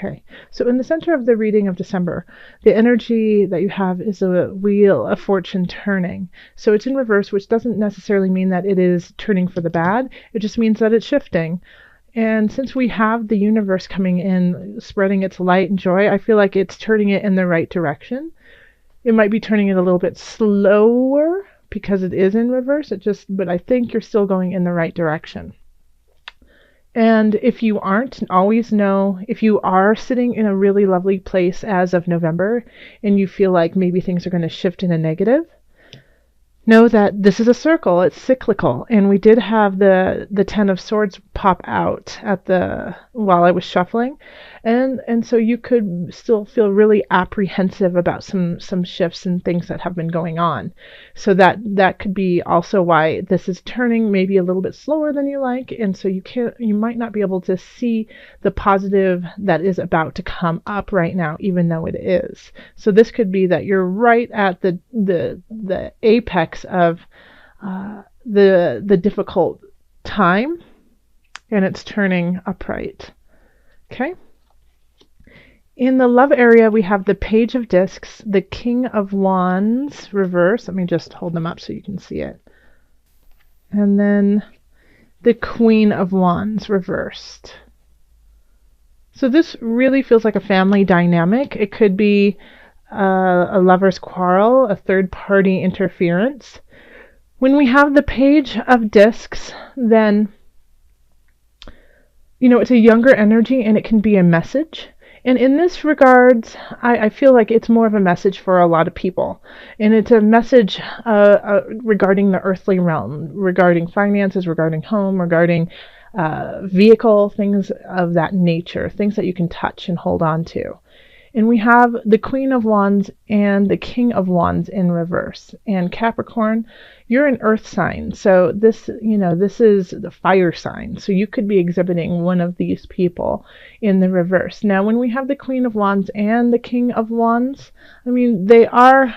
Okay, so in the center of the reading of December, the energy that you have is a wheel of fortune turning. So it's in reverse, which doesn't necessarily mean that it is turning for the bad. It just means that it's shifting. And since we have the universe coming in, spreading its light and joy, I feel like it's turning it in the right direction. It might be turning it a little bit slower because it is in reverse. But I think you're still going in the right direction. And if you aren't, always know if you are sitting in a really lovely place as of November and you feel like maybe things are going to shift in a negative, know that this is a circle. It's cyclical. And we did have the Ten of Swords pop out while I was shuffling. And so you could still feel really apprehensive about some shifts and things that have been going on. So that could be also why this is turning maybe a little bit slower than you like. And so you might not be able to see the positive that is about to come up right now, even though it is. So this could be that you're right at the apex of the difficult time, and it's turning upright. Okay. In the love area, we have the Page of Discs, the King of Wands reverse. Let me just hold them up so you can see it. And then the Queen of Wands reversed. So this really feels like a family dynamic. It could be a lover's quarrel, a third-party interference. When we have the Page of Discs, then, it's a younger energy and it can be a message. And in this regards, I feel like it's more of a message for a lot of people. And it's a message regarding the earthly realm, regarding finances, regarding home, regarding vehicle, things of that nature, things that you can touch and hold on to. And we have the Queen of Wands and the King of Wands in reverse. And Capricorn, you're an earth sign. So this is the fire sign. So you could be exhibiting one of these people in the reverse. Now, when we have the Queen of Wands and the King of Wands, they are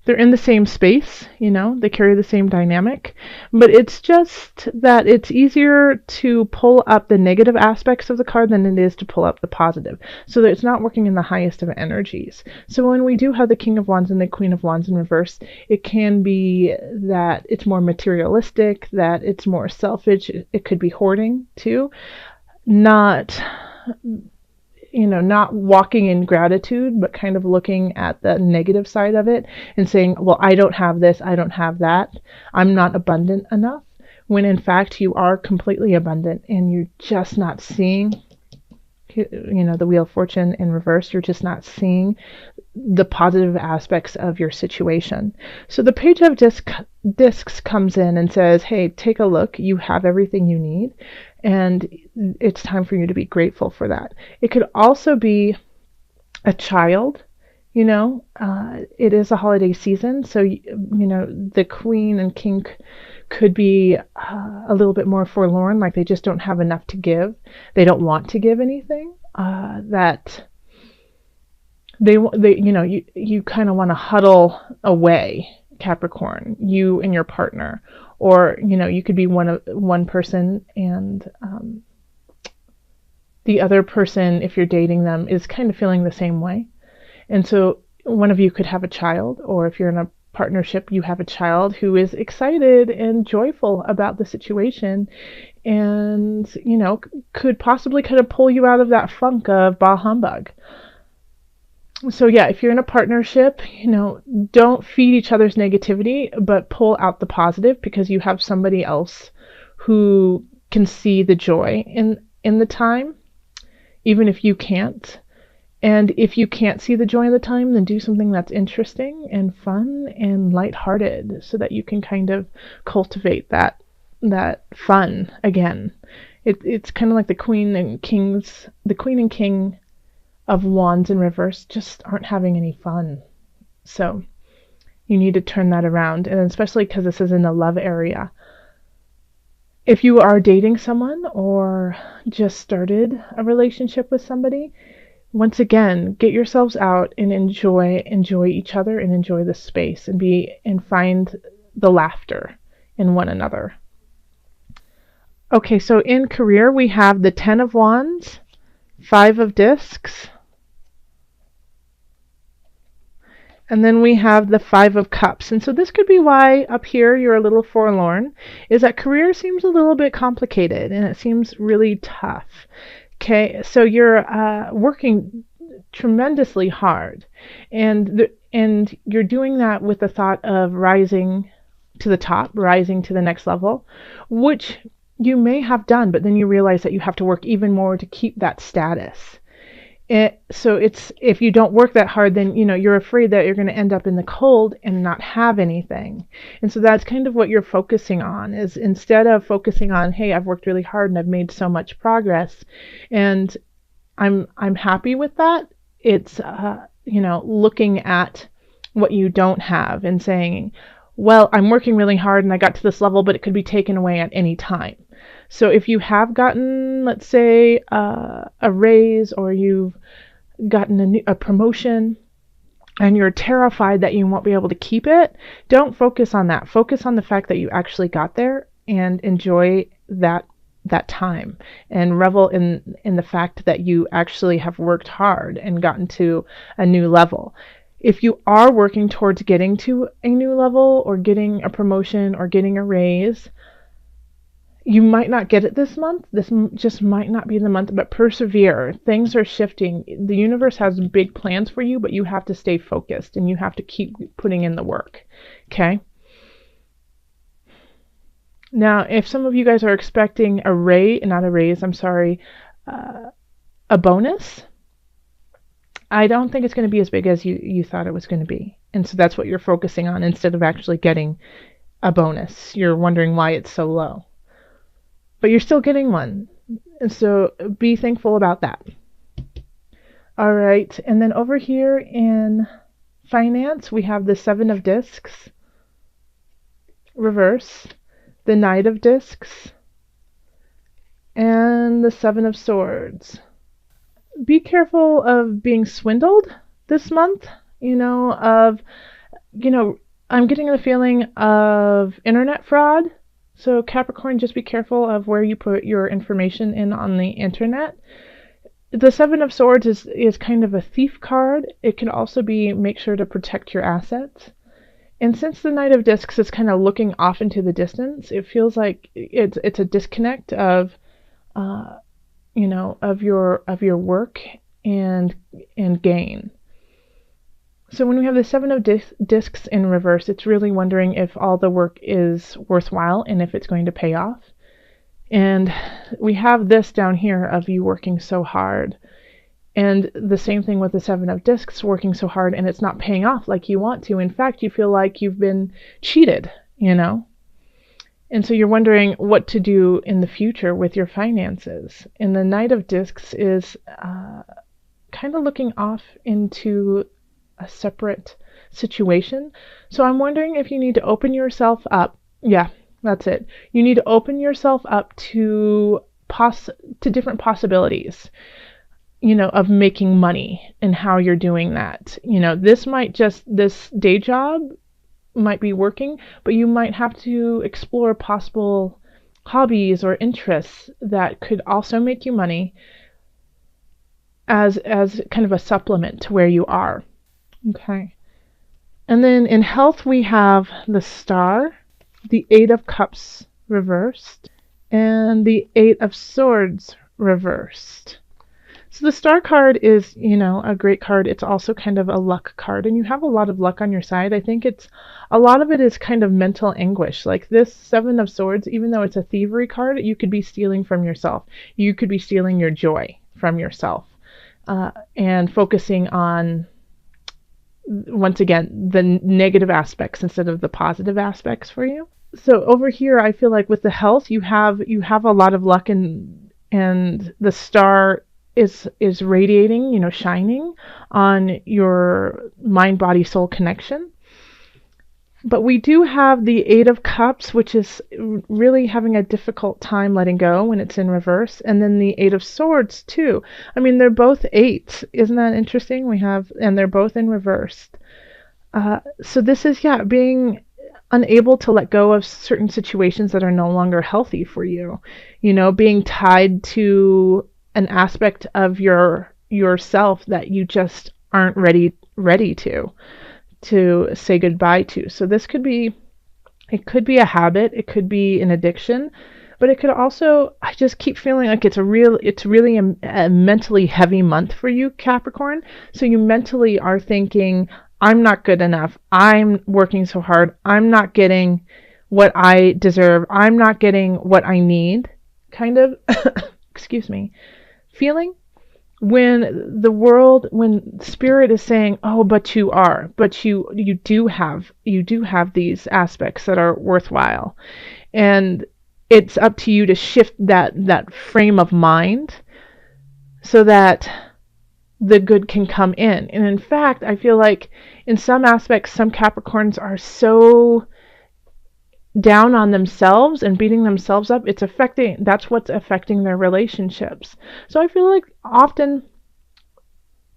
they're in the same space, they carry the same dynamic, but it's just that it's easier to pull up the negative aspects of the card than it is to pull up the positive, so that it's not working in the highest of energies. So when we do have the King of Wands and the Queen of Wands in reverse, it can be that it's more materialistic, that it's more selfish. It could be hoarding too, not walking in gratitude, but kind of looking at the negative side of it and saying, well, I don't have this, I don't have that, I'm not abundant enough, when in fact you are completely abundant and you're just not seeing, the Wheel of Fortune in reverse, you're just not seeing the positive aspects of your situation. So the Page of Discs comes in and says, hey, take a look, you have everything you need, and it's time for you to be grateful for that. It could also be a child. It is a holiday season, so the Queen and King could be a little bit more forlorn, like they just don't have enough to give. They don't want to give anything. That you kind of want to huddle away, Capricorn, you and your partner, or you could be one person and the other person, if you're dating them, is kind of feeling the same way. And so one of you could have a child, or if you're in a partnership, you have a child who is excited and joyful about the situation and, could possibly kind of pull you out of that funk of bah humbug. So yeah, if you're in a partnership, don't feed each other's negativity, but pull out the positive, because you have somebody else who can see the joy in the time, even if you can't. And if you can't see the joy of the time, then do something that's interesting and fun and lighthearted, so that you can kind of cultivate that fun again. It's kind of like the Queen and King of Wands in reverse just aren't having any fun. So you need to turn that around, and especially because this is in the love area. If you are dating someone or just started a relationship with somebody, once again, get yourselves out and enjoy each other and enjoy the space and find the laughter in one another. Okay, so in career we have the 10 of Wands, 5 of Discs, and then we have the 5 of Cups. And so this could be why up here you're a little forlorn, is that career seems a little bit complicated and it seems really tough. Okay, so you're working tremendously hard, and you're doing that with the thought of rising to the top, rising to the next level, which you may have done, but then you realize that you have to work even more to keep that status. So it's, if you don't work that hard, then you're afraid that you're going to end up in the cold and not have anything. And so that's kind of what you're focusing on, is instead of focusing on, hey, I've worked really hard and I've made so much progress and I'm happy with that. It's looking at what you don't have and saying, well, I'm working really hard and I got to this level, but it could be taken away at any time. So if you have gotten, let's say, a raise, or you've gotten a promotion and you're terrified that you won't be able to keep it, don't focus on that. Focus on the fact that you actually got there and enjoy that time and revel in the fact that you actually have worked hard and gotten to a new level. If you are working towards getting to a new level or getting a promotion or getting a raise, you might not get it this month. This just might not be the month, but persevere. Things are shifting. The universe has big plans for you, but you have to stay focused and you have to keep putting in the work. Okay? Now, if some of you guys are expecting a bonus, I don't think it's going to be as big as you thought it was going to be. And so that's what you're focusing on instead of actually getting a bonus. You're wondering why it's so low. But you're still getting one. And so be thankful about that. All right. And then over here in finance, we have the 7 of Discs, reverse, the Knight of Discs, and the 7 of Swords. Be careful of being swindled this month, I'm getting the feeling of internet fraud. So Capricorn, just be careful of where you put your information in on the internet. The 7 of Swords is kind of a thief card. It can also be make sure to protect your assets. And since the Knight of Discs is kind of looking off into the distance, it feels like it's a disconnect of of your work and gain. So when we have the 7 of Discs in reverse, it's really wondering if all the work is worthwhile and if it's going to pay off. And we have this down here of you working so hard. And the same thing with the 7 of Discs, working so hard and it's not paying off like you want to. In fact, you feel like you've been cheated, And so you're wondering what to do in the future with your finances. And the Knight of Discs is kind of looking off into a separate situation. So I'm wondering if you need to open yourself up. Yeah, that's it. You need to open yourself up to different possibilities, of making money and how you're doing that. This day job might be working, but you might have to explore possible hobbies or interests that could also make you money as kind of a supplement to where you are. Okay. And then in health, we have the Star, the 8 of Cups reversed, and the 8 of Swords reversed. So the Star card is, a great card. It's also kind of a luck card, and you have a lot of luck on your side. I think a lot of it is kind of mental anguish. Like this 7 of Swords, even though it's a thievery card, you could be stealing from yourself. You could be stealing your joy from yourself and focusing on, once again, the negative aspects instead of the positive aspects for you. So over here, I feel like with the health, you have a lot of luck, and the Star is radiating, shining on your mind, body, soul connection. But we do have the 8 of Cups, which is really having a difficult time letting go when it's in reverse. And then the 8 of Swords, too. I mean, they're both 8s. Isn't that interesting? And they're both in reverse. So this is, being unable to let go of certain situations that are no longer healthy for you. You know, being tied to an aspect of yourself that you just aren't ready to say goodbye to. So this could be, it could be a habit, it could be an addiction, but it could also, I just keep feeling like it's really a mentally heavy month for you, Capricorn. So you mentally are thinking, I'm not good enough. I'm working so hard. I'm not getting what I deserve. I'm not getting what I need, kind of, excuse me, feeling. When spirit is saying, oh, but you are, but you do have these aspects that are worthwhile, and it's up to you to shift that frame of mind so that the good can come in. And in fact, I feel like in some aspects, some Capricorns are so down on themselves and beating themselves up. That's what's affecting their relationships. So I feel like often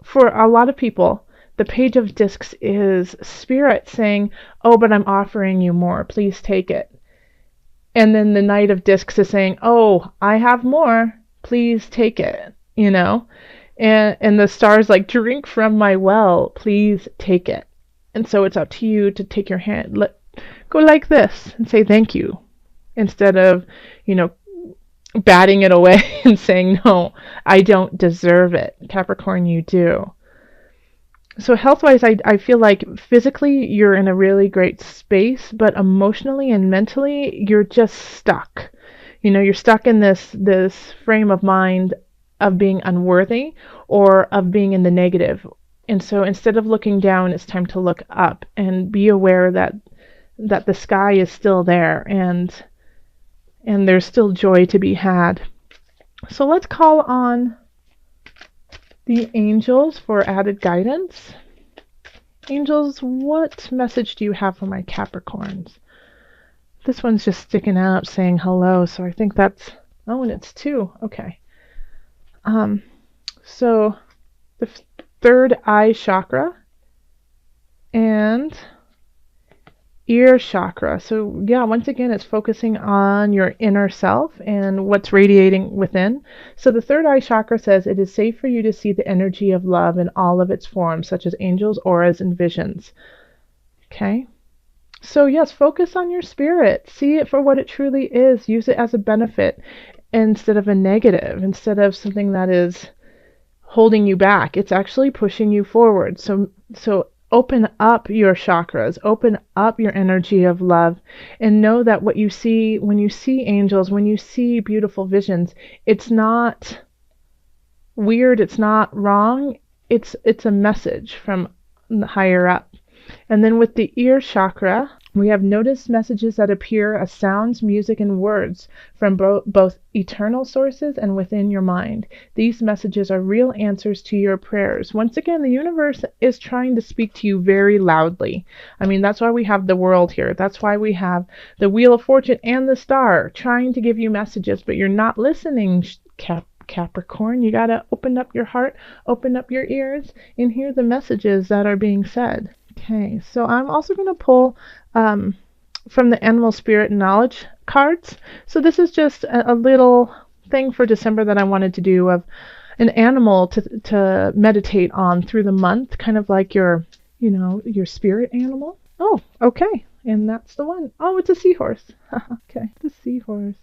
for a lot of people, the Page of Discs is spirit saying, oh, but I'm offering you more. Please take it. And then the Knight of Discs is saying, oh, I have more. Please take it. You know? And the star's like, drink from my well. Please take it. And so it's up to you to take your hand, go like this and say thank you, instead of, you know, batting it away and saying, no, I don't deserve it. Capricorn, you do. So health-wise, I feel like physically you're in a really great space, but emotionally and mentally you're just stuck. You know, you're stuck in this frame of mind of being unworthy or of being in the negative. And so instead of looking down, it's time to look up and be aware that the sky is still there and there's still joy to be had. So let's call on the angels for added guidance. Angels, what message do you have for my Capricorns? This one's just sticking out saying hello, so I think that's, oh, and it's 2. Okay. So the third eye chakra and ear chakra. So yeah, once again, it's focusing on your inner self and what's radiating within. So the third eye chakra says it is safe for you to see the energy of love in all of its forms, such as angels, auras, and visions. Okay. So yes, focus on your spirit. See it for what it truly is. Use it as a benefit instead of a negative, instead of something that is holding you back. It's actually pushing you forward. So open up your chakras, open up your energy of love, and know that what you see, when you see angels, when you see beautiful visions, it's not weird, it's not wrong, it's a message from higher up. And then with the ear chakra, we have noticed messages that appear as sounds, music, and words from both eternal sources and within your mind. These messages are real answers to your prayers. Once again, the universe is trying to speak to you very loudly. I mean, that's why we have the world here. That's why we have the Wheel of Fortune and the star trying to give you messages, but you're not listening, Capricorn. You got to open up your heart, open up your ears, and hear the messages that are being said. Okay, so I'm also going to pull from the Animal Spirit Knowledge cards. So this is just a little thing for December that I wanted to do of an animal to meditate on through the month, kind of like your spirit animal. Oh, okay, and that's the one. Oh, it's a seahorse. Okay, the seahorse.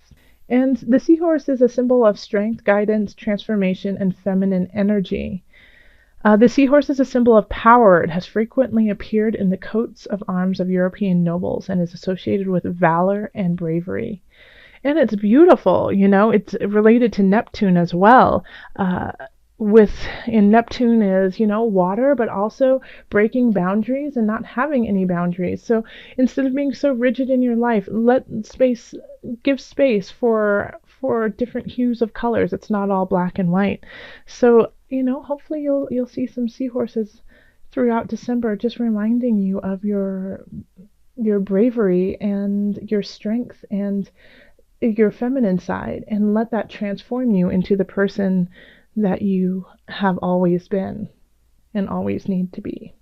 And the seahorse is a symbol of strength, guidance, transformation, and feminine energy. The seahorse is a symbol of power. It has frequently appeared in the coats of arms of European nobles and is associated with valor and bravery. And it's beautiful, it's related to Neptune as well. In Neptune is, water, but also breaking boundaries and not having any boundaries. So instead of being so rigid in your life, give space for different hues of colors. It's not all black and white. So, hopefully you'll see some seahorses throughout December, just reminding you of your bravery and your strength and your feminine side, and let that transform you into the person that you have always been and always need to be.